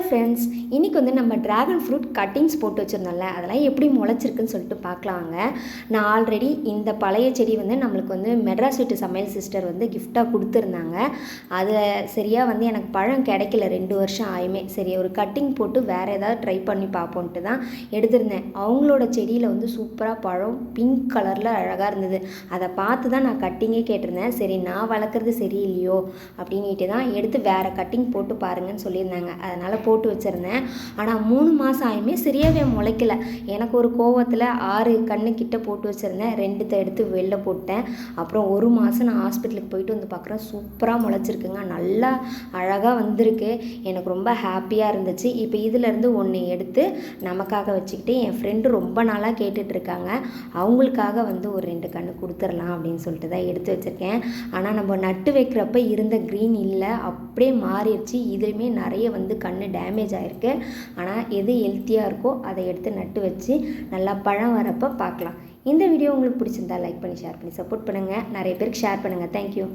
Friends, இன்றைக்கி வந்து நம்ம ட்ராகன் ஃப்ரூட் கட்டிங்ஸ் போட்டு வச்சுருந்தோம்ல, அதெல்லாம் எப்படி முளைச்சிருக்குன்னு சொல்லிட்டு பார்க்கலாங்க. நான் ஆல்ரெடி இந்த பழைய செடி வந்து நம்மளுக்கு வந்து மெட்ராஸ் வீட்டு சமையல் சிஸ்டர் வந்து கிஃப்டாக கொடுத்துருந்தாங்க. அதில் சரியாக வந்து எனக்கு பழம் கிடைக்கல 2 வருஷம் ஆயுமே. சரி ஒரு கட்டிங் போட்டு வேறு ஏதாவது ட்ரை பண்ணி பார்ப்போன்ட்டு தான் எடுத்திருந்தேன். அவங்களோட செடியில் வந்து சூப்பராக பழம் பிங்க் கலரில் அழகாக இருந்தது. அதை பார்த்து தான் நான் கட்டிங்கே கேட்டிருந்தேன். சரி நான் வளர்க்குறது சரியில்லையோ அப்படின்ட்டு தான் எடுத்து வேறு கட்டிங் போட்டு பாருங்கன்னு சொல்லியிருந்தாங்க. அதனால் போட்டு வச்சுருந்தேன். ஆனால் 3 மாதம் ஆயுமே சரியாகவே முளைக்கல. எனக்கு ஒரு கோவத்தில் 6 கன்று கிட்ட போட்டு வச்சுருந்தேன். 2 எடுத்து வெளில போட்டேன். அப்புறம் 1 மாதம் நான் ஹாஸ்பிட்டலுக்கு போயிட்டு வந்து பார்க்குறேன், சூப்பராக முளைச்சிருக்குங்க. நல்லா அழகாக வந்திருக்கு. எனக்கு ரொம்ப ஹாப்பியாக இருந்துச்சு. இப்போ இதிலேருந்து ஒன்று எடுத்து நமக்காக வச்சுக்கிட்டு என் ஃப்ரெண்டு ரொம்ப நாளாக கேட்டுட்ருக்காங்க, அவங்களுக்காக வந்து ஒரு 2 கன்று கொடுத்துடலாம் அப்படின்னு சொல்லிட்டு தான் எடுத்து வச்சுருக்கேன். ஆனால் நம்ம நட்டு வைக்கிறப்ப இருந்த க்ரீன் இல்லை, அப்படியே மாறிடுச்சு. இதுலேயுமே நிறைய வந்து கன்று டேமேஜ் ஆகிருக்கு. ஆனால் எது ஹெல்த்தியாக இருக்கோ அதை எடுத்து நட்டு வச்சு நல்லா பழம் வரப்போ பார்க்கலாம். இந்த வீடியோ உங்களுக்கு பிடிச்சிருந்தா லைக் பண்ணி ஷேர் பண்ணி சப்போர்ட் பண்ணுங்கள். நிறைய பேருக்கு ஷேர் பண்ணுங்கள். தேங்க்யூ.